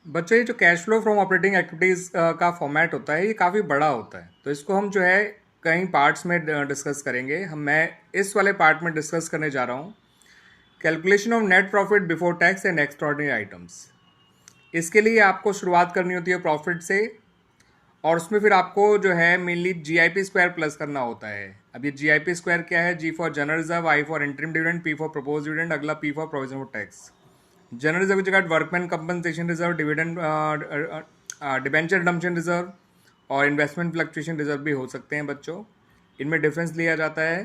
बच्चों ये जो cash flow from operating activities का फॉर्मेट होता है ये काफ़ी बड़ा होता है, तो इसको हम जो है कई पार्ट्स में डिस्कस करेंगे। मैं इस वाले पार्ट में डिस्कस करने जा रहा हूँ calculation of net profit before tax and extraordinary items. इसके लिए आपको शुरुआत करनी होती है प्रॉफिट से, और उसमें फिर आपको जो है मेनली जीआईपी स्क्वायर प्लस करना होता है। अब ये जीआईपी स्क्वायर क्या है? G for general reserve, I for interim dividend, P for propose dividend, अगला P for provision for tax. General reserve की जगह workman compensation reserve, dividend debenture redemption reserve और इन्वेस्टमेंट फ्लक्चुएशन रिजर्व भी हो सकते हैं बच्चों। इनमें डिफरेंस लिया जाता है।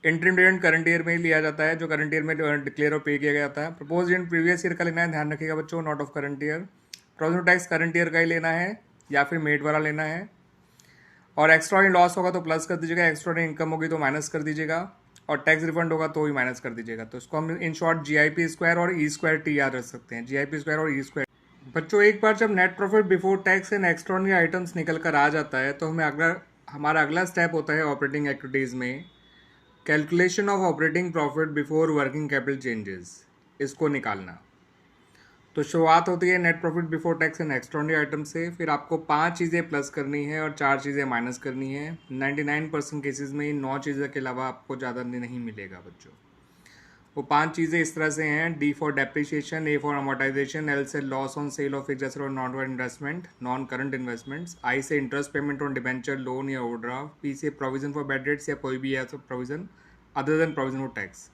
इंटरिम डिविडेंड करंट ईयर में लिया जाता है, जो करंट ईयर में डिक्लेयर और पे किया गया था। प्रपोज डिविडेंड प्रीवियस ईयर का लेना है, ध्यान रखिएगा बच्चों, not of current year. Provision tax current year का ही लेना है या फिर मेड वाला लेना है। और एक्स्ट्राऑर्डिनरी लॉस होगा तो प्लस कर दीजिएगा, एक्स्ट्राऑर्डिनरी इनकम होगी तो माइनस कर दीजिएगा, और टैक्स रिफंड होगा तो ही माइनस कर दीजिएगा। तो इसको हम इन शॉर्ट जीआईपी स्क्वायर और ई स्क्वायर टी याद रख सकते हैं, जीआईपी स्क्वायर और ई स्क्वायर। बच्चों एक बार जब net profit before tax and extraordinary items निकल कर आ जाता है तो हमारा अगला स्टेप होता है ऑपरेटिंग एक्टिविटीज़ में calculation of operating profit before working capital changes, इसको निकालना। तो शुरुआत होती है net profit before tax and extraordinary item से। फिर आपको 5 चीज़ें प्लस करनी है और 4 चीज़ें माइनस करनी है। 99% केसेस में इन 9 चीज़ों के अलावा आपको ज़्यादा नहीं मिलेगा बच्चों। वो 5 चीज़ें इस तरह से हैं: D for depreciation, A for amortisation, L से loss on sale of fixed asset और non current investment, non current investments, I से interest payment on debenture, loan या ओवरड्राफ्ट, पी से प्रोविजन फॉर बैड डेट्स या कोई भी ऐसा provision other than provision for tax.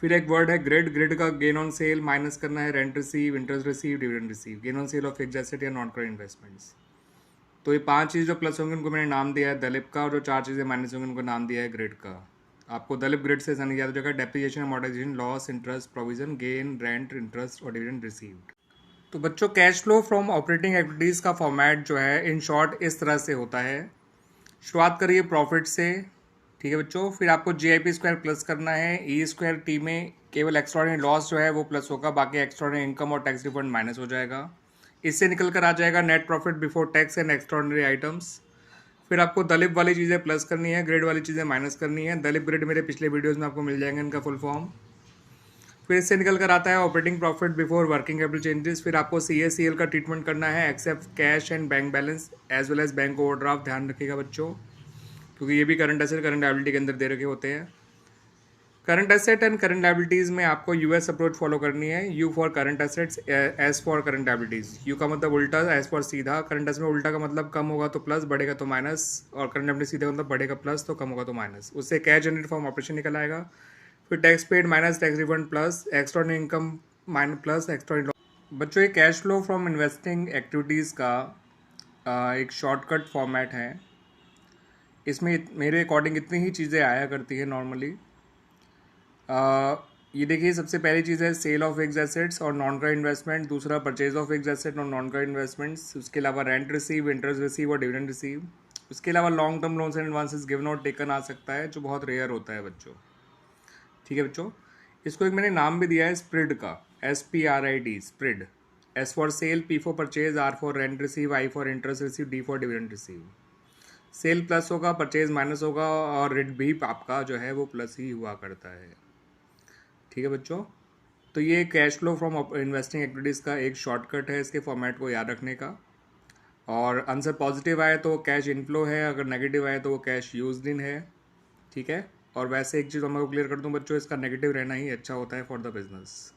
फिर एक वर्ड है ग्रिड। ग्रिड का गेन ऑन सेल माइनस करना है, rent receive, interest receive, dividend receive, gain on sale of fixed asset या नॉन करंट इन्वेस्टमेंट्स। तो ये 5 चीज़ जो प्लस होंगे उनको मैंने नाम दिया है दलिप का, और जो 4 चीज़ें माइनस होंगी उनको नाम दिया है ग्रिड का। आपको दलिप ग्रिड से नहीं याद हो जाएगा। Depreciation, amortisation, loss, interest, provision, gain, rent, interest और डिविडेंड रिसीव्ड। तो बच्चों cash flow from operating activities का फॉर्मेट जो है इन शॉर्ट इस तरह से होता है। शुरुआत करिए प्रॉफिट से, ठीक है बच्चों। फिर आपको जीआईपी स्क्वायर प्लस करना है। ई स्क्वायर टी में केवल एक्स्ट्राऑर्डिनरी लॉस जो है वो प्लस होगा, बाकी एक्स्ट्राऑर्डिनरी इनकम और टैक्स रिफंड माइनस हो जाएगा। इससे निकल कर आ जाएगा net profit before tax and extraordinary items. फिर आपको दलिप वाली चीज़ें प्लस करनी है, ग्रेड वाली चीज़ें माइनस करनी है। दलिप ग्रेड मेरे पिछले वीडियोज़ में आपको मिल जाएंगे इनका फुल फॉर्म। फिर इससे निकल कर आता है operating profit before working capital changes. फिर आपको CA/CL का ट्रीटमेंट करना है, except cash and bank balance as well as bank overdraft. ध्यान रखिएगा बच्चों, क्योंकि ये भी करंट एसेट करंट लायबिलिटी के अंदर दे रखे होते हैं। Current asset and current liabilities में आपको यूएस अप्रोच फॉलो करनी है। You for current assets, S for current liabilities. You का मतलब उल्टा, एस फॉर सीधा। करंट एसेट में उल्टा का मतलब कम होगा तो प्लस, बढ़ेगा तो माइनस, और करंट लायबिलिटी सीधा का मतलब बढ़ेगा प्लस तो कम होगा तो माइनस। उससे कैश जनरेट फ्रॉम ऑपरेशन निकल आएगा। फिर tax paid minus tax refund plus extraordinary income minus plus extraordinary loss. बच्चों ये cash flow from investing activities का एक शॉर्टकट फॉर्मेट है। इसमें मेरे अकॉर्डिंग इतनी ही चीज़ें आया करती है नॉर्मली। ये देखिए, सबसे पहली चीज़ है सेल ऑफ फिक्स्ड एसेट्स और नॉन करंट इन्वेस्टमेंट। दूसरा परचेज ऑफ फिक्स्ड एसेट और नॉन करंट इन्वेस्टमेंट्स। उसके अलावा रेंट रिसीव, इंटरेस्ट रिसीव और डिविडेंड रिसीव। उसके अलावा long term loans and advances given और टेकन आ सकता है, जो बहुत रेयर होता है बच्चों। ठीक है बच्चों, इसको एक मैंने नाम भी दिया है स्प्रिड का, SPRID, SPRID. S for sale, P for purchase, R for rent receive, I for interest receive, D for dividend receive. Sale plus होगा, परचेज माइनस होगा, और रेट भी आपका जो है वो प्लस ही हुआ करता है। ठीक है बच्चों, तो ये cash flow from investing activities का एक शॉर्टकट है इसके फॉर्मेट को याद रखने का। और आंसर पॉजिटिव आए तो कैश इनफ्लो है, अगर नेगेटिव आए तो वो कैश यूज्ड इन है। ठीक है, और वैसे एक चीज़ मैं आपको क्लियर कर दूं बच्चों, इसका नेगेटिव रहना ही अच्छा होता है फॉर द बिजनेस।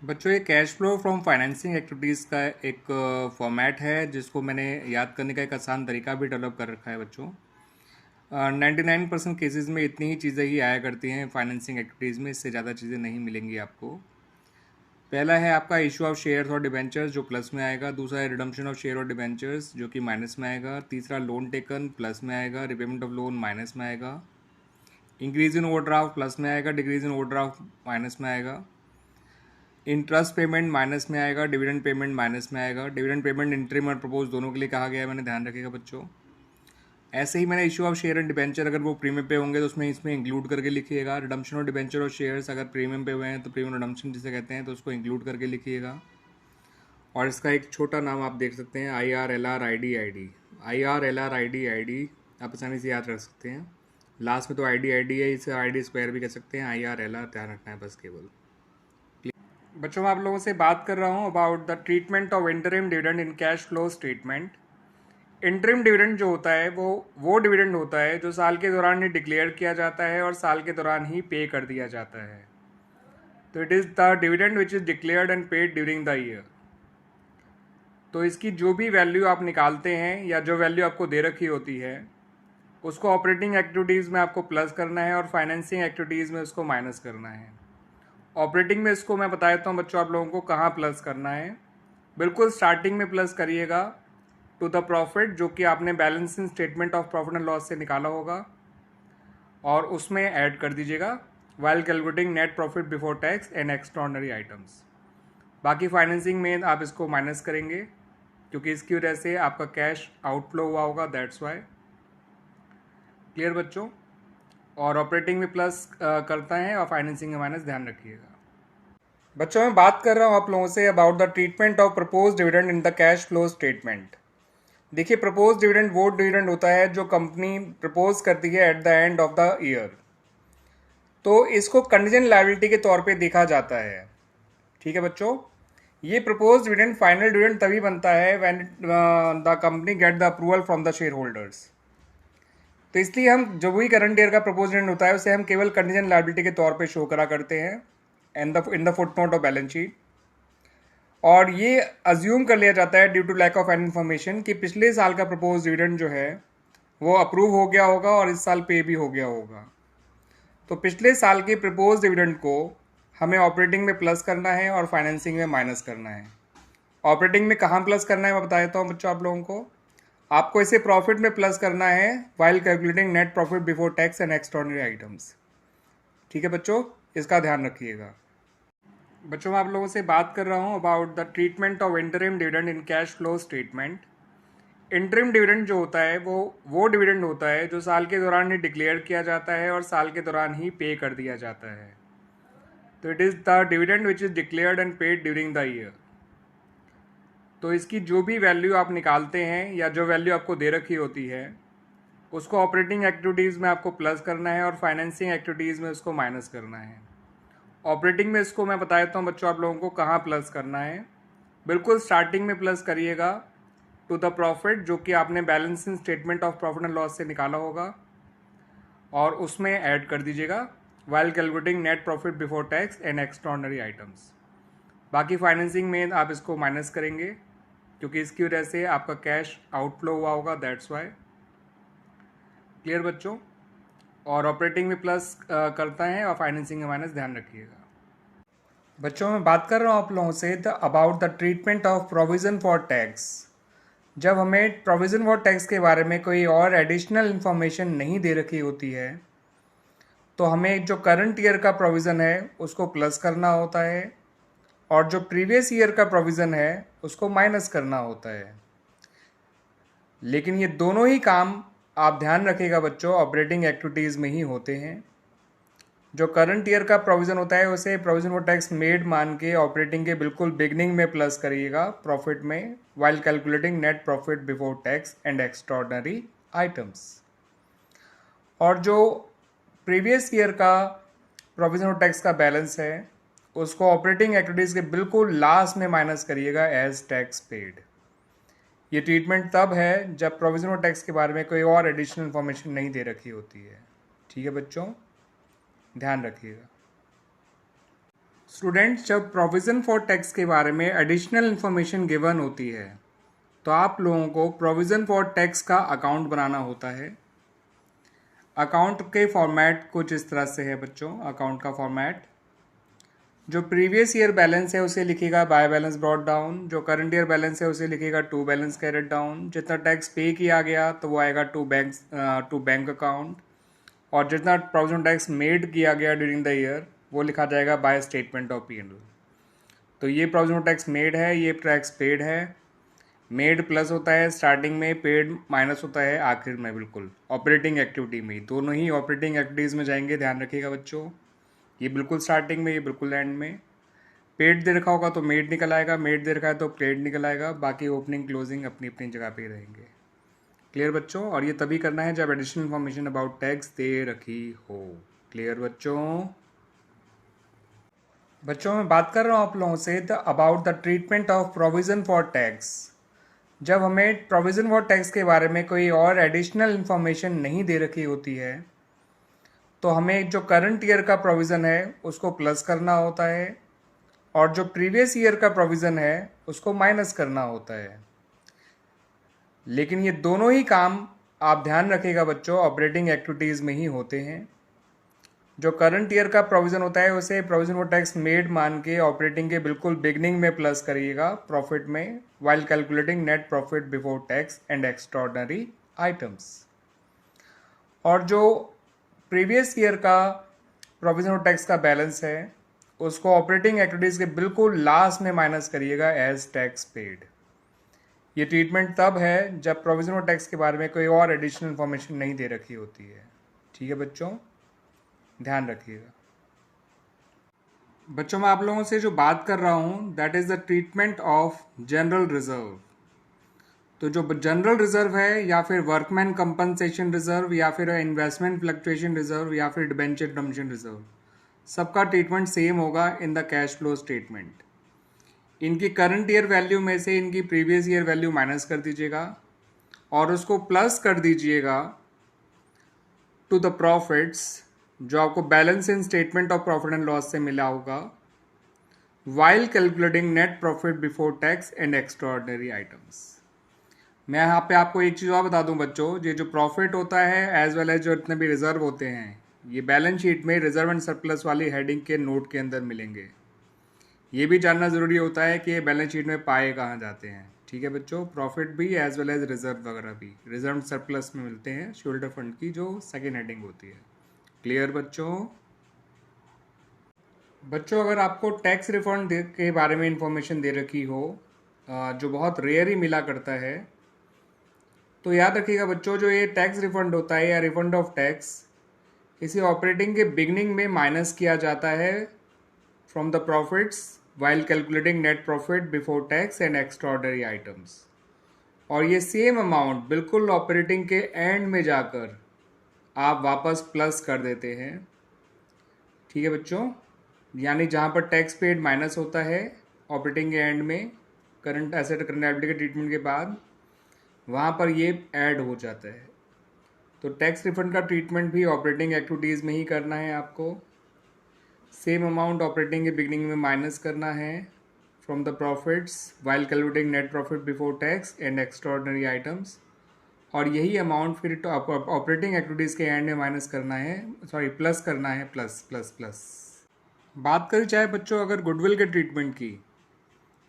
बच्चों ये cash flow from financing activities का एक फॉर्मेट है, जिसको मैंने याद करने का एक आसान तरीका भी डेवलप कर रखा है बच्चों। 99% केसेस में इतनी ही चीज़ें ही आया करती हैं फाइनेंसिंग एक्टिविटीज़ में, इससे ज़्यादा चीज़ें नहीं मिलेंगी आपको। पहला है आपका इशू ऑफ शेयर्स और डिबेंचर्स, जो प्लस में आएगा। दूसरा है रिडम्पशन ऑफ शेयर और डिबेंचर्स, जो कि माइनस में आएगा। तीसरा लोन टेकन, प्लस में आएगा। रिपेमेंट ऑफ लोन, माइनस में आएगा। इंक्रीज इन ओवरड्राफ्ट, प्लस में आएगा। डिक्रीज इन ओवरड्राफ्ट, माइनस में आएगा। इंटरेस्ट पेमेंट, माइनस में आएगा। डिविडेंड पेमेंट, माइनस में आएगा। डिविडेंड पेमेंट इंटरिम और प्रपोज दोनों के लिए कहा गया है, मैंने, ध्यान रखिएगा बच्चों। ऐसे ही मैंने issue of share and debenture, अगर वो प्रीमियम पे होंगे तो उसमें इसमें इंक्लूड करके लिखिएगा। रिडम्पशन ऑफ डिबेंचर और शेयर्स अगर प्रीमियम पे हुए हैं तो प्रीमियम रिडम्पशन जिसे कहते हैं, तो उसको इंक्लूड करके लिखिएगा। और इसका एक छोटा नाम आप देख सकते हैं, IRLR/ID/ID। IRLR/ID/ID आप आसानी से याद रख सकते हैं। लास्ट में तो ID है, इसे ID स्क्वायर भी कह सकते हैं। IRLR ध्यान रखना है बस केवल। बच्चों मैं आप लोगों से बात कर रहा हूँ about the treatment of interim dividend in cash flow statement. Interim dividend जो होता है वो डिविडेंड होता है जो साल के दौरान ही डिक्लेयर किया जाता है और साल के दौरान ही पे कर दिया जाता है। तो it is the dividend which is declared and paid during the year. तो इसकी जो भी वैल्यू आप निकालते हैं या जो वैल्यू आपको दे रखी होती है उसको ऑपरेटिंग एक्टिविटीज़ में आपको प्लस करना है और फाइनेंसिंग एक्टिविटीज़ में उसको माइनस करना है। ऑपरेटिंग में इसको मैं बता देता हूँ बच्चों आप लोगों को कहाँ प्लस करना है। बिल्कुल स्टार्टिंग में प्लस करिएगा टू द प्रॉफिट जो कि आपने balancing statement of profit and loss से निकाला होगा और उसमें ऐड कर दीजिएगा while calculating net profit before tax and extraordinary items. बाकी फाइनेंसिंग में आप इसको माइनस करेंगे क्योंकि इसकी वजह से आपका कैश आउटफ्लो हुआ होगा, दैट्स वाई। क्लियर बच्चों? और ऑपरेटिंग में प्लस करता है और फाइनेंसिंग में माइनस, ध्यान रखिएगा। बच्चों मैं बात कर रहा हूँ आप लोगों say about the treatment of propose dividend in the cash flow statement. देखिए प्रपोज डिविडेंड वो डिविडेंड होता है जो कंपनी प्रपोज करती है at the end of the year. तो इसको कंटीजेंट लायबिलिटी के तौर पे देखा जाता है। ठीक है बच्चों, ये प्रपोज डिविडेंड फाइनल डिविडेंड तभी बनता है when the company get the approval from the share holders. तो इसलिए हम जो भी करंट ईयर का प्रपोज डिविडेंड होता है उसे हम केवल कंटीजेंट लायबिलिटी के तौर पे शो करा करते हैं in the footnote of balance sheet. और ये अज्यूम कर लिया जाता है due to lack of any information कि पिछले साल का प्रपोज डिविडेंड जो है वो अप्रूव हो गया होगा और इस साल पे भी हो गया होगा। तो पिछले साल के प्रपोज डिविडेंड को हमें ऑपरेटिंग में प्लस करना है और फाइनेंसिंग में माइनस करना है। ऑपरेटिंग में कहाँ प्लस करना है मैं बता देता हूँ बच्चों आप लोगों को। आपको इसे प्रॉफिट में प्लस करना है while calculating net profit before tax and extraordinary items. ठीक है बच्चों, इसका ध्यान रखिएगा। बच्चों मैं आप लोगों से बात कर रहा हूँ about the treatment of interim dividend in cash flow statement. Interim dividend जो होता है वो डिविडेंड होता है जो साल के दौरान ही डिक्लेयर किया जाता है और साल के दौरान ही पे कर दिया जाता है। तो it is the dividend which is declared and paid during the year. तो इसकी जो भी वैल्यू आप निकालते हैं या जो वैल्यू आपको दे रखी होती है उसको ऑपरेटिंग एक्टिविटीज़ में आपको प्लस करना है और फाइनेंसिंग एक्टिविटीज़ में उसको माइनस करना है। ऑपरेटिंग में इसको मैं बता देता हूँ बच्चों आप लोगों को कहाँ प्लस करना है। बिल्कुल स्टार्टिंग में प्लस करिएगा टू द प्रॉफिट जो कि आपने balancing statement of profit and loss से निकाला होगा और उसमें ऐड कर दीजिएगा while calculating net profit before tax and extraordinary items. बाकी फाइनेंसिंग में आप इसको माइनस करेंगे क्योंकि इसकी वजह से आपका कैश आउटफ्लो हुआ होगा, दैट्स वाई। क्लियर बच्चों? और ऑपरेटिंग में प्लस करता है और फाइनेंसिंग में माइनस, ध्यान रखिएगा। बच्चों मैं बात कर रहा हूँ आप लोगों say about the treatment of provision for tax. जब हमें प्रोविज़न फॉर टैक्स के बारे में कोई और एडिशनल इन्फॉर्मेशन नहीं दे रखी होती है तो हमें जो करंट ईयर का प्रोविज़न है उसको प्लस करना होता है और जो प्रीवियस ईयर का प्रोविज़न है उसको माइनस करना होता है। लेकिन ये दोनों ही काम आप ध्यान रखिएगा बच्चों ऑपरेटिंग एक्टिविटीज़ में ही होते हैं। जो करंट ईयर का प्रोविज़न होता है उसे प्रोविज़न फॉर टैक्स मेड मान के ऑपरेटिंग के बिल्कुल बिगनिंग में प्लस करिएगा प्रॉफिट में while calculating net profit before tax and extraordinary items. और जो प्रीवियस ईयर का प्रोविज़न फॉर टैक्स का बैलेंस है उसको ऑपरेटिंग एक्टिविटीज़ के बिल्कुल लास्ट में माइनस करिएगा एज टैक्स पेड। ये ट्रीटमेंट तब है जब प्रोविज़न फॉर टैक्स के बारे में कोई और एडिशनल इन्फॉर्मेशन नहीं दे रखी होती है। ठीक है बच्चों, ध्यान रखिएगा। स्टूडेंट्स, जब प्रोविज़न फॉर टैक्स के बारे में एडिशनल इन्फॉर्मेशन गिवन होती है तो आप लोगों को प्रोविज़न फॉर टैक्स का अकाउंट बनाना होता है। अकाउंट के फॉर्मेट कुछ इस तरह से है बच्चों। अकाउंट का फॉर्मेट जो प्रीवियस ईयर बैलेंस है उसे लिखिएगा बाय बैलेंस ब्रॉट डाउन, जो करंट ईयर बैलेंस है उसे लिखिएगा टू बैलेंस कैरेट डाउन, जितना टैक्स पे किया गया तो वो आएगा टू बैंक अकाउंट, और जितना प्रोविजन टैक्स मेड किया गया ड्यूरिंग द ईयर वो लिखा जाएगा बाय स्टेटमेंट ऑफ P&L। तो ये प्रोविजन टैक्स मेड है, ये टैक्स पेड है। मेड प्लस होता है स्टार्टिंग में, पेड माइनस होता है आखिर में, बिल्कुल ऑपरेटिंग एक्टिविटी में। दोनों ही ऑपरेटिंग एक्टिविटीज़ में जाएंगे, ध्यान रखिएगा बच्चों। ये बिल्कुल स्टार्टिंग में, ये बिल्कुल एंड में। पेड दे रखा होगा तो मेड निकल आएगा, मेड दे रखा है तो पेड निकल आएगा। बाकी ओपनिंग क्लोजिंग अपनी अपनी जगह पे रहेंगे। क्लियर बच्चों? और ये तभी करना है जब एडिशनल इन्फॉर्मेशन अबाउट टैक्स दे रखी हो। क्लियर बच्चों? बच्चों मैं बात कर रहा हूँ आप लोगों say about the treatment of provision for tax. जब हमें प्रोविज़न फॉर टैक्स के बारे में कोई और एडिशनल इन्फॉर्मेशन नहीं दे रखी होती है तो हमें जो करंट ईयर का प्रोविज़न है उसको प्लस करना होता है और जो प्रीवियस ईयर का प्रोविज़न है उसको माइनस करना होता है। लेकिन ये दोनों ही काम आप ध्यान रखिएगा बच्चों ऑपरेटिंग एक्टिविटीज़ में ही होते हैं। जो करंट ईयर का प्रोविज़न होता है उसे प्रोविज़न फॉर टैक्स मेड मान के ऑपरेटिंग के बिल्कुल बिगनिंग में प्लस करिएगा प्रॉफिट में while calculating net profit before tax and extraordinary items. और जो प्रीवियस ईयर का प्रोविज़न फॉर टैक्स का बैलेंस है उसको ऑपरेटिंग एक्टिविटीज़ के बिल्कुल लास्ट में माइनस करिएगा एज टैक्स पेड। ये ट्रीटमेंट तब है जब प्रोविज़न फॉर टैक्स के बारे में कोई और एडिशनल इन्फॉर्मेशन नहीं दे रखी होती है। ठीक है बच्चों, ध्यान रखिएगा। बच्चों मैं आप लोगों से जो बात कर रहा हूँ that is the treatment of general reserve. तो जो जनरल रिजर्व है या फिर वर्कमैन कंपनसेशन रिजर्व या फिर इन्वेस्टमेंट फ्लक्चुएशन रिजर्व या फिर डिबेंचर रिडम्पशन रिजर्व, सबका ट्रीटमेंट सेम होगा in the cash flow statement. इनकी करंट ईयर वैल्यू में से इनकी प्रीवियस ईयर वैल्यू माइनस कर दीजिएगा और उसको प्लस कर दीजिएगा टू द प्रॉफिट्स जो आपको balance in statement of profit and loss से मिला होगा while calculating net profit before tax and extraordinary items. मैं यहाँ पे आपको एक चीज़ और बता दूं बच्चों, ये जो प्रॉफिट होता है एज वेल एज जो इतने भी रिजर्व होते हैं ये बैलेंस शीट में रिजर्व एंड सरप्लस वाली हेडिंग के नोट के अंदर मिलेंगे। ये भी जानना ज़रूरी होता है कि ये बैलेंस शीट में पाए कहाँ जाते हैं। ठीक है बच्चों, प्रॉफिट भी एज वेल एज रिजर्व वगैरह भी रिजर्व सरप्लस में मिलते हैं शोल्डर फंड की जो सेकेंड हेडिंग होती है। क्लियर बच्चों? बच्चों अगर आपको टैक्स रिफंड के बारे में इंफॉर्मेशन दे रखी हो जो बहुत रेयर ही मिला करता है तो याद रखिएगा बच्चों जो ये टैक्स रिफंड होता है या रिफंड ऑफ टैक्स इसी ऑपरेटिंग के बिगनिंग में माइनस किया जाता है from the profits while calculating net profit before tax and extraordinary items. और ये सेम अमाउंट बिल्कुल ऑपरेटिंग के एंड में जाकर आप वापस प्लस कर देते हैं। ठीक है बच्चों, यानी जहाँ पर टैक्स पेड माइनस होता है ऑपरेटिंग के एंड में करंट एसेट करंट लायबिलिटी के ट्रीटमेंट के बाद वहाँ पर ये ऐड हो जाता है। तो टैक्स रिफंड का ट्रीटमेंट भी ऑपरेटिंग एक्टिविटीज़ में ही करना है आपको। सेम अमाउंट ऑपरेटिंग के बिगनिंग में माइनस करना है from the profits while calculating net profit before tax and extraordinary items और यही अमाउंट फिर ऑपरेटिंग एक्टिविटीज़ के एंड में माइनस करना है, सॉरी प्लस करना है, प्लस प्लस प्लस। बात करें चाहे बच्चों अगर गुडविल के ट्रीटमेंट की,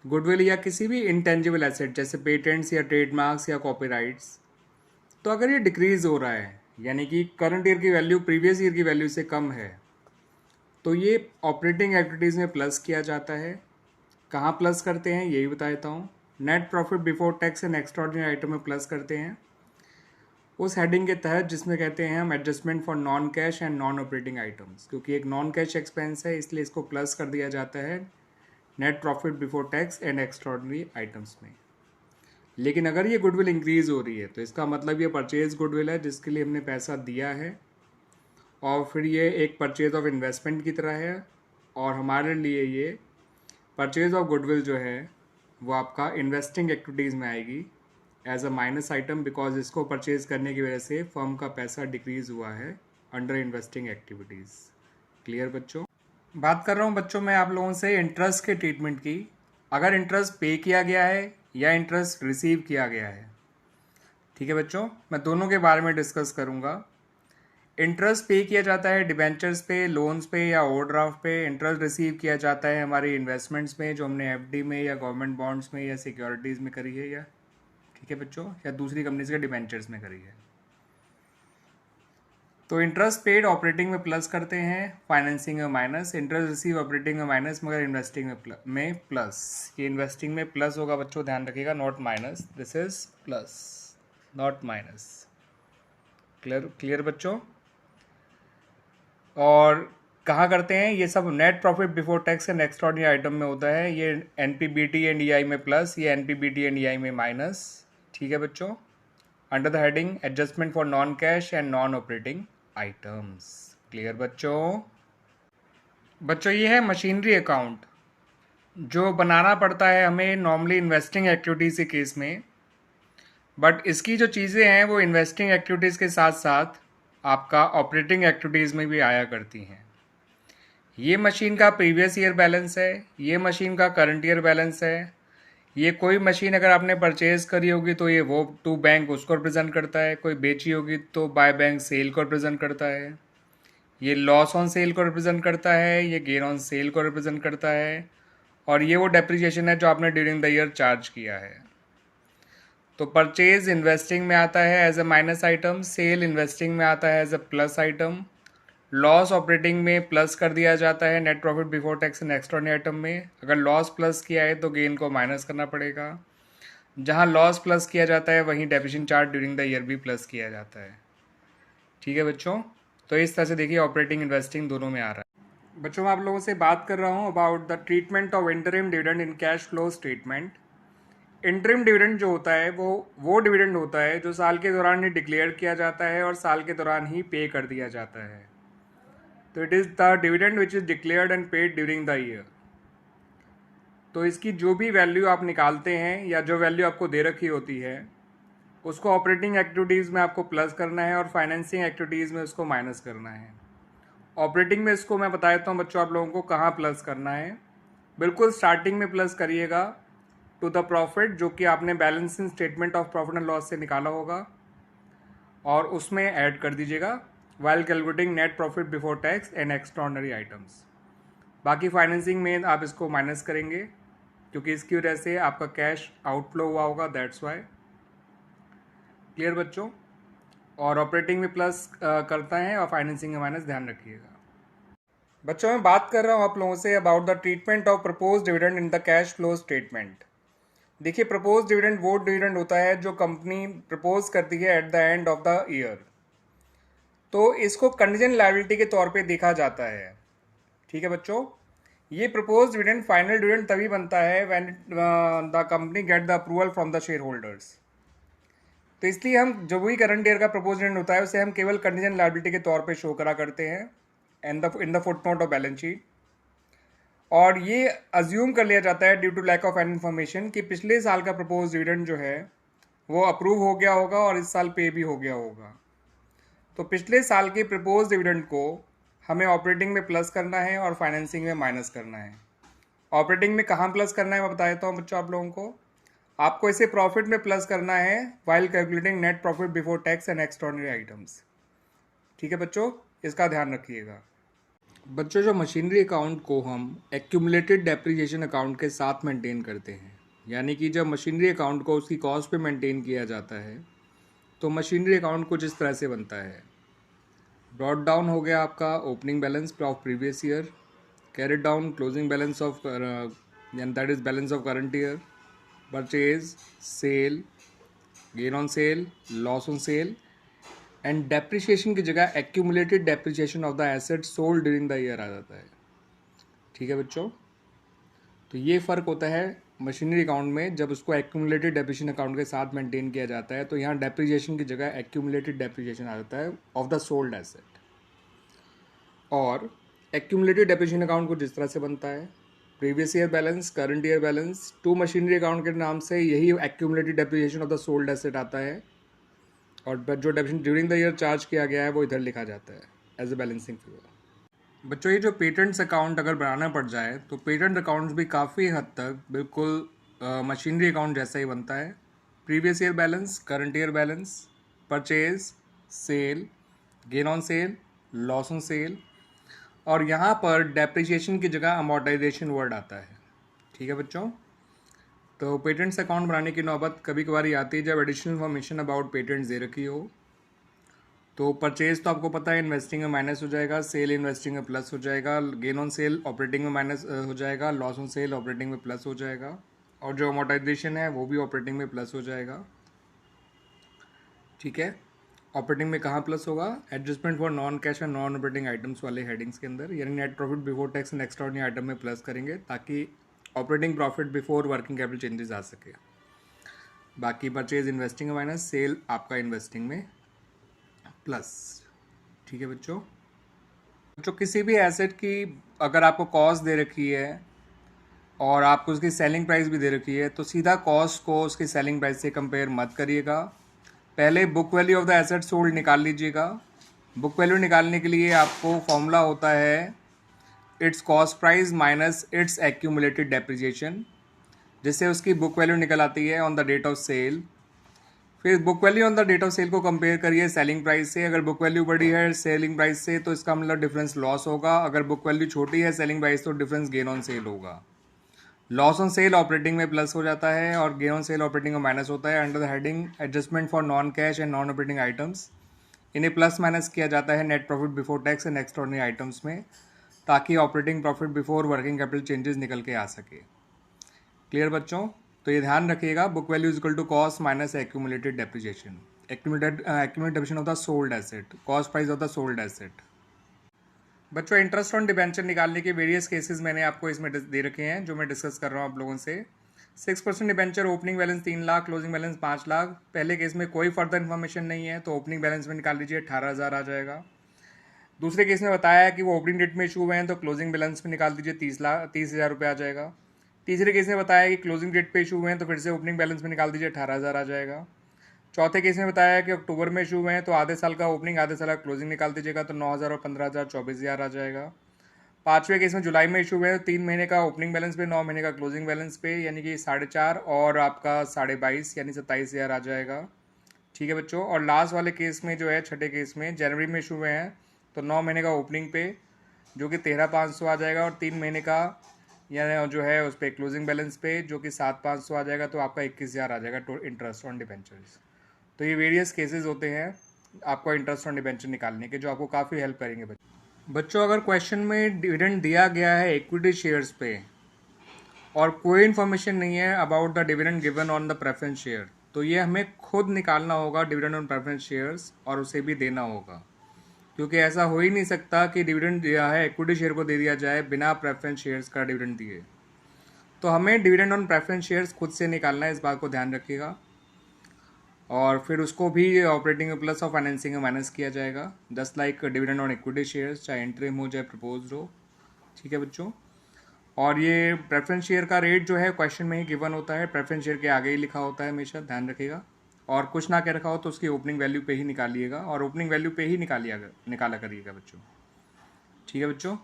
गुडविल या किसी भी इंटेंजिबल एसेट जैसे पेटेंट्स या ट्रेडमार्क्स या कॉपीराइट्स, तो अगर ये डिक्रीज हो रहा है यानी कि करंट ईयर की वैल्यू प्रीवियस ईयर की वैल्यू से कम है तो ये ऑपरेटिंग एक्टिविटीज़ में प्लस किया जाता है। कहाँ प्लस करते हैं यही बता देता हूँ। Net profit before tax and extraordinary item में प्लस करते हैं उस हेडिंग के तहत जिसमें कहते हैं हम adjustment for non cash and non operating items, क्योंकि एक नॉन कैश एक्सपेंस है इसलिए इसको प्लस कर दिया जाता है net profit before tax and extraordinary items में। लेकिन अगर ये गुडविल इंक्रीज हो रही है तो इसका मतलब ये परचेज गुडविल है जिसके लिए हमने पैसा दिया है और फिर ये एक परचेज ऑफ इन्वेस्टमेंट की तरह है और हमारे लिए ये परचेज ऑफ गुडविल जो है वो आपका इन्वेस्टिंग एक्टिविटीज़ में आएगी as a minus item because इसको परचेज करने की वजह से फर्म का पैसा डिक्रीज हुआ है अंडर इन्वेस्टिंग एक्टिविटीज़। क्लियर बच्चों? बात कर रहा हूँ बच्चों मैं आप लोगों से इंटरेस्ट के ट्रीटमेंट की। अगर इंटरेस्ट पे किया गया है या इंटरेस्ट रिसीव किया गया है, ठीक है बच्चों, मैं दोनों के बारे में डिस्कस करूँगा। इंटरेस्ट पे किया जाता है डिबेंचर्स पे, लोन्स पे या ओवरड्राफ्ट पे। इंटरेस्ट रिसीव किया जाता है हमारी इन्वेस्टमेंट्स में जो हमने एफडी में या गवर्नमेंट बॉन्ड्स में या सिक्योरिटीज़ में करी है, या ठीक है बच्चों, या दूसरी कंपनीज के डिबेंचर्स में करी है। तो इंटरेस्ट पेड ऑपरेटिंग में प्लस करते हैं, फाइनेंसिंग में माइनस। इंटरेस्ट रिसीव ऑपरेटिंग में माइनस मगर इन्वेस्टिंग में प्लस। ये इन्वेस्टिंग में प्लस होगा बच्चों, ध्यान रखिएगा, not minus, this is plus not minus. Clear बच्चों? और कहाँ करते हैं ये सब? Net profit before tax and extraordinary item में होता है। ये एनपीबीटी एंड ईआई में प्लस, ये एनपीबीटी एंड ईआई में माइनस। ठीक है बच्चों, under the heading adjustment for non cash and non operating items. Clear बच्चों? बच्चों ये है मशीनरी अकाउंट जो बनाना पड़ता है हमें नॉर्मली इन्वेस्टिंग एक्टिविटीज़ के केस में। बट इसकी जो चीज़ें हैं वो इन्वेस्टिंग एक्टिविटीज़ के साथ साथ आपका ऑपरेटिंग एक्टिविटीज़ में भी आया करती हैं। ये मशीन का प्रीवियस ईयर बैलेंस है, ये मशीन का करंट ईयर बैलेंस है। ये कोई मशीन अगर आपने परचेज करी होगी तो ये वो टू बैंक उसको रिप्रेजेंट करता है, कोई बेची होगी तो बाय बैंक सेल को रिप्रेजेंट करता है। ये लॉस ऑन सेल को रिप्रेजेंट करता है, ये गेन ऑन सेल को रिप्रेजेंट करता है, और ये वो डेप्रिसिएशन है जो आपने ड्यूरिंग द ईयर चार्ज किया है। तो परचेज इन्वेस्टिंग में आता है as a minus item, sale investing में आता है as a plus item, loss operating में प्लस कर दिया जाता है net profit before tax and extraordinary item में। अगर लॉस प्लस किया है तो गेन को माइनस करना पड़ेगा। जहां लॉस प्लस किया जाता है वहीं depreciation charge during the year भी प्लस किया जाता है। ठीक है बच्चों, तो इस तरह से देखिए ऑपरेटिंग इन्वेस्टिंग दोनों में आ रहा है। बच्चों मैं आप लोगों से बात कर रहा हूँ about the treatment of interim dividend in cash flow statement. Interim dividend जो होता है वो डिविडेंड होता है जो साल के दौरान ही डिक्लेयर किया जाता है और साल के दौरान ही पे कर दिया जाता है। तो it is the dividend which is declared and paid during the year. तो इसकी जो भी वैल्यू आप निकालते हैं या जो वैल्यू आपको दे रखी होती है उसको ऑपरेटिंग एक्टिविटीज़ में आपको प्लस करना है और फाइनेंसिंग एक्टिविटीज़ में उसको माइनस करना है। ऑपरेटिंग में इसको मैं बता देता हूँ बच्चों आप लोगों को कहाँ प्लस करना है। बिल्कुल स्टार्टिंग में प्लस करिएगा टू द प्रॉफिट जो कि आपने balancing statement of profit and loss से निकाला होगा, और उसमें ऐड कर दीजिएगा while calculating net profit before tax and extraordinary items. बाकी फाइनेंसिंग में आप इसको माइनस करेंगे क्योंकि इसकी वजह से आपका कैश आउटफ्लो हुआ होगा, दैट्स वाई। क्लियर बच्चों? और ऑपरेटिंग में प्लस करता है और फाइनेंसिंग में माइनस, ध्यान रखिएगा। बच्चों मैं बात कर रहा हूँ आप लोगों say about the treatment of propose dividend in the cash flow statement. देखिए प्रपोज डिविडेंड वो डिविडेंड होता है जो कंपनी प्रपोज करती है at the end of the year. तो इसको कंटीजेंट लायबिलिटी के तौर पे देखा जाता है। ठीक है बच्चों, ये प्रपोज डिविडेंड फाइनल डिविडेंड तभी बनता है when the company get the approval from the share holders. तो इसलिए हम जो भी करंट ईयर का प्रपोज डिविडेंड होता है उसे हम केवल कंटीजेंट लायबिलिटी के तौर पे शो करा करते हैं in the footnote of balance sheet. और ये अज्यूम कर लिया जाता है due to lack of an information कि पिछले साल का प्रपोज डिविडेंड जो है वो अप्रूव हो गया होगा और इस साल पे भी हो गया होगा। तो पिछले साल के प्रपोज डिविडेंड को हमें ऑपरेटिंग में प्लस करना है और फाइनेंसिंग में माइनस करना है। ऑपरेटिंग में कहाँ प्लस करना है मैं बता देता हूँ बच्चों आप लोगों को। आपको इसे प्रॉफिट में प्लस करना है while calculating net profit before tax and extraordinary items. ठीक है बच्चों, इसका ध्यान रखिएगा। बच्चों जो मशीनरी अकाउंट को हम एक्यूमुलेटेड डेप्रिसिएशन अकाउंट के साथ मेंटेन करते हैं, यानी कि जब मशीनरी अकाउंट को उसकी कॉस्ट पे मेंटेन किया जाता है तो मशीनरी अकाउंट कुछ इस तरह से बनता है। ब्रॉट डाउन हो गया आपका opening balance of previous year, carried down closing balance of that is balance of current year, purchase, sale, gain on sale, loss on sale, and depreciation की जगह accumulated depreciation of the asset sold during the year आ जाता है। ठीक है बच्चों, तो ये फ़र्क होता है मशीनरी अकाउंट में जब उसको एक्यूमुलेटेड डेप्रिसिएशन अकाउंट के साथ मेंटेन किया जाता है तो यहाँ डेप्रिसिएशन की जगह एक्यूमुलेटेड डेप्रिसिएशन आ जाता है ऑफ द सोल्ड एसेट। और एक्यूमुलेटेड डेप्रिसिएशन अकाउंट को जिस तरह से बनता है previous year balance, current year balance, to machinery account के नाम से यही accumulated depreciation of the sold asset आता है, और जो depreciation during the year charge किया गया है वो इधर लिखा जाता है एज अ बैलेंसिंग फिगर। बच्चों ये जो पेटेंट्स अकाउंट अगर बनाना पड़ जाए तो पेटेंट अकाउंट्स भी काफ़ी हद तक बिल्कुल मशीनरी अकाउंट जैसा ही बनता है। Previous year balance, current year balance, purchase, sale, gain on sale, loss on sale, और यहाँ पर डेप्रिसिएशन की जगह अमोर्टाइजेशन वर्ड आता है। ठीक है बच्चों, तो पेटेंट्स अकाउंट बनाने की नौबत कभी कभार ही आती है जब एडिशनल इन्फॉर्मेशन अबाउट पेटेंट्स दे रखी हो। तो परचेज तो आपको पता है इन्वेस्टिंग में माइनस हो जाएगा, सेल इन्वेस्टिंग में प्लस हो जाएगा, गेन ऑन सेल ऑपरेटिंग में माइनस हो जाएगा, लॉस ऑन सेल ऑपरेटिंग में प्लस हो जाएगा, और जो अमोर्टाइजेशन है वो भी ऑपरेटिंग में प्लस हो जाएगा। ठीक है, ऑपरेटिंग में कहाँ प्लस होगा? Adjustment for non cash and non operating items वाले हेडिंग्स के अंदर, यानी net profit before tax and extraordinary item में प्लस करेंगे ताकि operating profit before working capital changes आ सके। बाकी परचेज इन्वेस्टिंग में माइनस, सेल आपका इन्वेस्टिंग में प्लस। ठीक है बच्चों। जो किसी भी एसेट की अगर आपको कॉस्ट दे रखी है और आपको उसकी सेलिंग प्राइस भी दे रखी है, तो सीधा कॉस्ट को उसकी सेलिंग प्राइस से कंपेयर मत करिएगा। पहले book value of the asset sold निकाल लीजिएगा। बुक वैल्यू निकालने के लिए आपको फॉर्मूला होता है its cost price minus its accumulated depreciation, जिससे उसकी बुक वैल्यू निकल आती है on the date of sale. फिर book value on the date of sale को कंपेयर करिए सेलिंग प्राइस से। अगर बुक वैल्यू बड़ी है सेलिंग प्राइस से तो इसका मतलब डिफरेंस लॉस होगा। अगर बुक वैल्यू छोटी है सेलिंग प्राइस तो डिफरेंस गेन ऑन सेल होगा। लॉस ऑन सेल ऑपरेटिंग में प्लस हो जाता है और गेन ऑन सेल ऑपरेटिंग में माइनस होता है। Under the heading adjustment for non cash and non operating items, इन्हें प्लस माइनस किया जाता है net profit before tax and extraordinary items में, ताकि operating profit before working capital changes निकल के आ सके। क्लियर बच्चों? तो ये ध्यान रखिएगा, book value is equal to cost minus accumulated depreciation, accumulated depreciation of the sold asset, cost price of the sold asset. बच्चों इंटरेस्ट ऑन डिबेंचर निकालने के वेरियस केसेस मैंने आपको इसमें दे रखे हैं जो मैं डिस्कस कर रहा हूँ आप लोगों से। 6% debenture, opening balance 3 lakh, closing balance 5 lakh. पहले केस में कोई फर्दर इन्फॉर्मेशन नहीं है तो ओपनिंग बैलेंस में निकाल लीजिए 18,000 आ जाएगा। दूसरे केस में बताया कि वो ओपनिंग डेट में इशू हुए हैं तो क्लोजिंग बैलेंस में निकाल दीजिए 30,000 रुपये आ जाएगा। तीसरे केस में बताया कि क्लोजिंग डेट पे इशू हुए हैं तो फिर से ओपनिंग बैलेंस में निकाल दीजिए 18,000 आ जाएगा। चौथे केस में बताया कि अक्टूबर में इशू हुए हैं तो आधे साल का ओपनिंग आधे साल का क्लोजिंग निकाल दीजिएगा तो 9,000 और 15,000 24,000 आ जाएगा। पाँचवें केस में जुलाई में इशू हुए हैं तो 3 महीने का ओपनिंग बैलेंस पे 9 महीने का क्लोजिंग बैलेंस पे, यानी कि 4.5 और आपका 22.5 यानी 27,000 आ जाएगा। ठीक है बच्चों। और लास्ट वाले केस में जो है छठे केस में जनवरी में इशू हुए हैं तो 9 महीने का ओपनिंग पे जो कि 13,500 आ जाएगा और 3 महीने का या जो है उस पर क्लोजिंग बैलेंस पे जो कि 7,500 आ जाएगा तो आपका 21,000 आ जाएगा इंटरेस्ट ऑन डिबेंचर्स। तो ये वेरियस केसेस होते हैं आपको इंटरेस्ट ऑन डिबेंचर निकालने के, जो आपको काफ़ी हेल्प करेंगे बच्चों। अगर क्वेश्चन में डिविडेंड दिया गया है इक्विटी शेयर्स पे और कोई इन्फॉर्मेशन नहीं है about the dividend given on the preference share, तो ये हमें खुद निकालना होगा डिविडेंड ऑन प्रेफरेंस शेयर्स और उसे भी देना होगा, क्योंकि ऐसा हो ही नहीं सकता कि डिविडेंड दिया है इक्विटी शेयर को दे दिया जाए बिना प्रेफरेंस शेयर्स का डिविडेंड दिए। तो हमें डिविडेंड ऑन प्रेफरेंस शेयर्स खुद से निकालना है, इस बात को ध्यान रखिएगा। और फिर उसको भी ऑपरेटिंग में प्लस और फाइनेंसिंग में माइनस किया जाएगा, just like dividend on equity shares, चाहे इंटरिम हो चाहे प्रपोज हो। ठीक है बच्चों। और ये प्रेफरेंस शेयर का रेट जो है क्वेश्चन में ही गिवन होता है, प्रेफरेंस शेयर के आगे ही लिखा होता है, हमेशा ध्यान रखिएगा। और कुछ ना कह रखा हो तो उसकी ओपनिंग वैल्यू पे ही निकालिएगा और ओपनिंग वैल्यू पे ही निकाला करिएगा बच्चों। ठीक है बच्चों।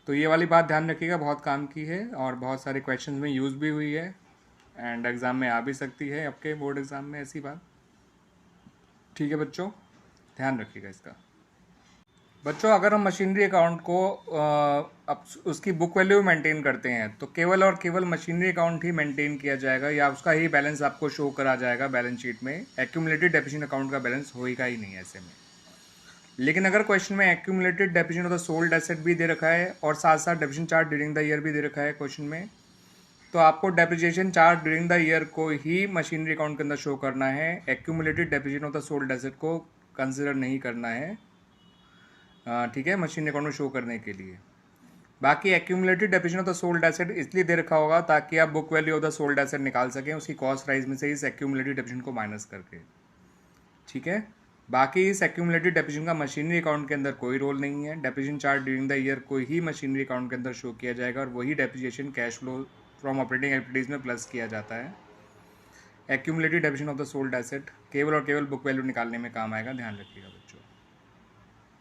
तो ये वाली बात ध्यान रखिएगा, बहुत काम की है और बहुत सारे क्वेश्चन में यूज़ भी हुई है एंड एग्ज़ाम में आ भी सकती है, आपके बोर्ड एग्ज़ाम में ऐसी बात। ठीक है बच्चों, ध्यान रखिएगा इसका। बच्चों अगर हम मशीनरी अकाउंट को अब उसकी बुक वैल्यू मेंटेन करते हैं तो केवल और केवल मशीनरी अकाउंट ही मेंटेन किया जाएगा या उसका ही बैलेंस आपको शो करा जाएगा बैलेंस शीट में। एक्यूमुलेटेड डेप्रिसिएशन अकाउंट का बैलेंस होएगा ही नहीं ऐसे में। लेकिन अगर क्वेश्चन में accumulated depreciation of the sold asset भी दे रखा है और साथ साथ depreciation charge during the year भी दे रखा है क्वेश्चन में, तो आपको depreciation charge during the year को ही मशीनरी अकाउंट के अंदर शो करना है। Accumulated depreciation of the sold asset को कंसिडर नहीं करना है। ठीक है, मशीनरी अकाउंट में शो करने के लिए। बाकी accumulated depreciation of the sold asset इसलिए दे रखा होगा ताकि आप book value of the sold asset निकाल सकें उसकी कॉस्ट प्राइस में से इस एक्यूमुलेटेड डेप्रिसिएशन को माइनस करके। ठीक है। बाकी इस एक्यूमुलेटेड डेप्रिसिएशन का मशीनरी अकाउंट के अंदर कोई रोल नहीं है। Depreciation charge during the year को ही मशीनरी अकाउंट के अंदर शो किया जाएगा और वही depreciation cash flow from operating activities में प्लस किया जाता है। Accumulated depreciation of the sold asset केवल और केवल बुक वैल्यू निकालने में काम आएगा, ध्यान रखिएगा बच्चों।